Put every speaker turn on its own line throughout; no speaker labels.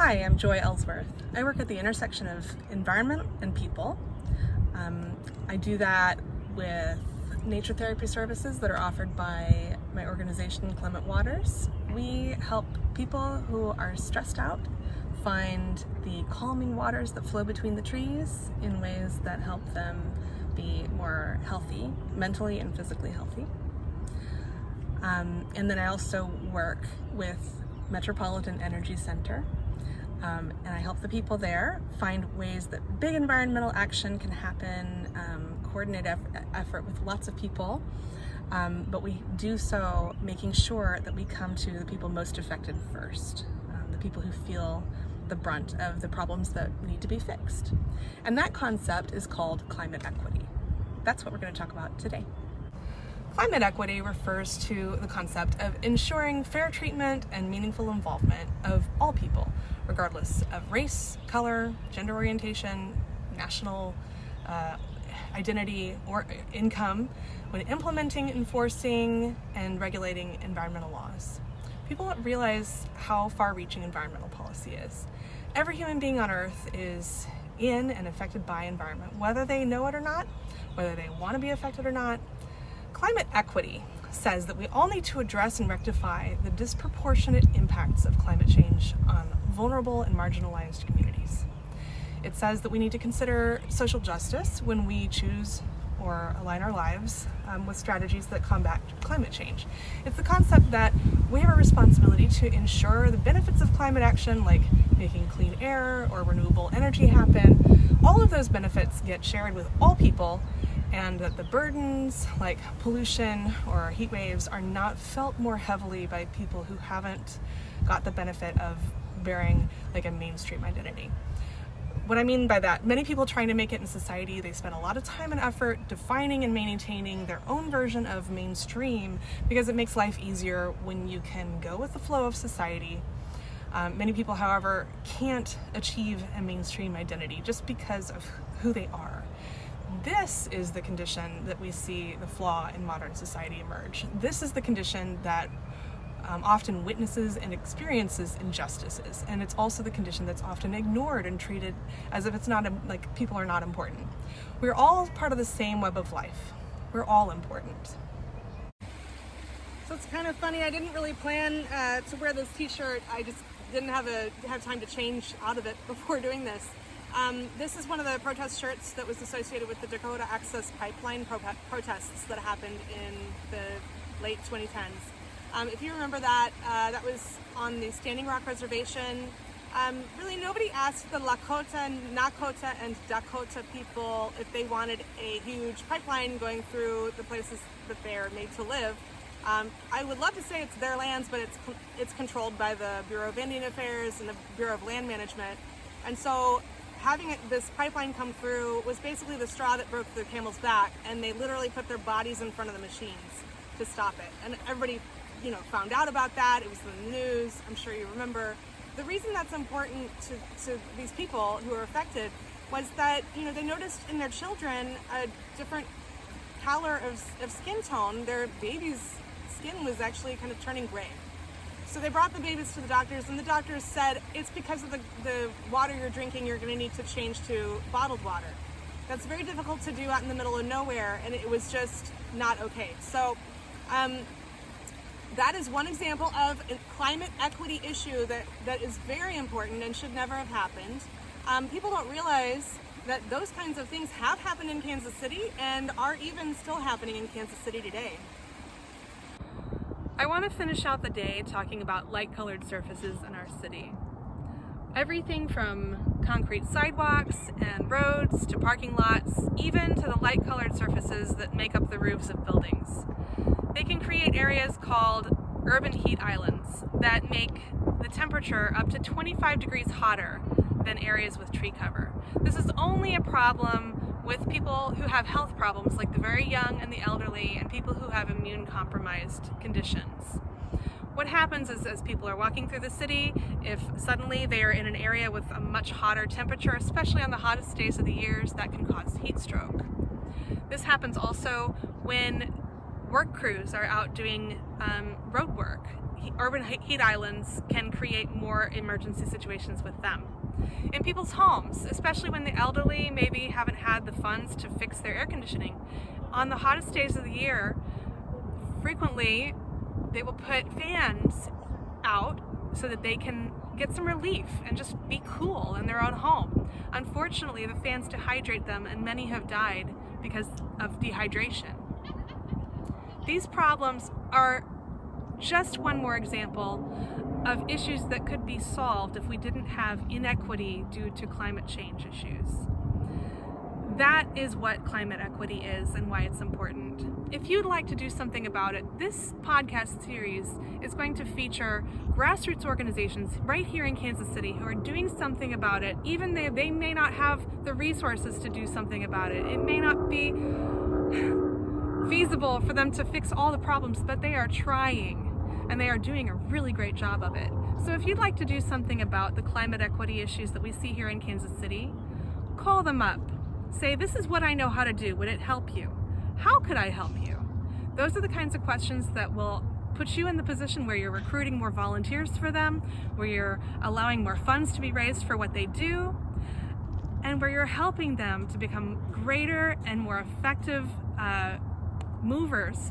Hi, I'm Joy Ellsworth. I work at the intersection of environment and people. I do that with nature therapy services that are offered by my organization, Clement. We help people who are stressed out find the calming waters that flow between the trees in ways that help them be more healthy, mentally and physically healthy. And then I also work with Metropolitan Energy Center, and I help the people there find ways that big environmental action can happen, coordinate effort with lots of people, but we do so making sure that we come to the people most affected first, the people who feel the brunt of the problems that need to be fixed. And that concept is called climate equity. That's what we're going to talk about today. Climate equity refers to the concept of ensuring fair treatment and meaningful involvement of all people, regardless of race, color, gender orientation, national identity, or income, when implementing, enforcing, and regulating environmental laws. People don't realize how far-reaching environmental policy is. Every human being on Earth is in and affected by environment, whether they know it or not, whether they want to be affected or not. Climate equity says that we all need to address and rectify the disproportionate impacts of climate change on vulnerable and marginalized communities. It says that we need to consider social justice when we choose or align our lives with strategies that combat climate change. It's the concept that we have a responsibility to ensure the benefits of climate action, like making clean air or renewable energy happen. All of those benefits get shared with all people, and that the burdens like pollution or heat waves are not felt more heavily by people who haven't got the benefit of bearing like a mainstream identity. What I mean by that, many people trying to make it in society, they spend a lot of time and effort defining and maintaining their own version of mainstream because it makes life easier when you can go with the flow of society. Many people, however, can't achieve a mainstream identity just because of who they are. This is the condition that we see the flaw in modern society emerge. This is the condition that often witnesses and experiences injustices, and it's also the condition that's often ignored and treated as if it's not, like people are not important. We're all part of the same web of life. We're all important. So it's kind of funny, I didn't really plan to wear this t-shirt. I just didn't have time to change out of it before doing this. This is one of the protest shirts that was associated with the Dakota Access Pipeline protests that happened in the late 2010s. If you remember that, that was on the Standing Rock Reservation. Really nobody asked the Lakota, Nakota, and Dakota people if they wanted a huge pipeline going through the places that they're made to live. I would love to say it's their lands, but it's controlled by the Bureau of Indian Affairs and the Bureau of Land Management. And so having this pipeline come through was basically the straw that broke the camel's back, and they literally put their bodies in front of the machines to stop it. And everybody, found out about that. It was in the news. I'm sure you remember. The reason that's important to these people who are affected was that, they noticed in their children a different color of skin tone. Their baby's skin was actually kind of turning gray. So they brought the babies to the doctors, and the doctors said, it's because of the water you're drinking, you're going to need to change to bottled water. That's very difficult to do out in the middle of nowhere, and it was just not okay. So that is one example of a climate equity issue that is very important and should never have happened. People don't realize that those kinds of things have happened in Kansas City and are even still happening in Kansas City today. I want to finish out the day talking about light-colored surfaces in our city. Everything from concrete sidewalks and roads to parking lots, even to the light-colored surfaces that make up the roofs of buildings. They can create areas called urban heat islands that make the temperature up to 25 degrees hotter than areas with tree cover. This is only a problem with people who have health problems like the very young and the elderly and people who have immune-compromised conditions. What happens is as people are walking through the city, if suddenly they are in an area with a much hotter temperature, especially on the hottest days of the years, that can cause heat stroke. This happens also when work crews are out doing road work. urban heat islands can create more emergency situations with them. In people's homes, especially when the elderly maybe haven't had the funds to fix their air conditioning, on the hottest days of the year, frequently they will put fans out so that they can get some relief and just be cool in their own home. Unfortunately, the fans dehydrate them, and many have died because of dehydration. These problems are just one more example of issues that could be solved if we didn't have inequity due to climate change issues. That is what climate equity is and why it's important. If you'd like to do something about it, this podcast series is going to feature grassroots organizations right here in Kansas City who are doing something about it, even though they may not have the resources to do something about it. It may not be feasible for them to fix all the problems, but they are trying, and they are doing a really great job of it. So if you'd like to do something about the climate equity issues that we see here in Kansas City, call them up. Say, this is what I know how to do. Would it help you? How could I help you? Those are the kinds of questions that will put you in the position where you're recruiting more volunteers for them, where you're allowing more funds to be raised for what they do, and where you're helping them to become greater and more effective movers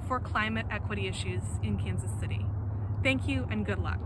for climate equity issues in Kansas City. Thank you and good luck.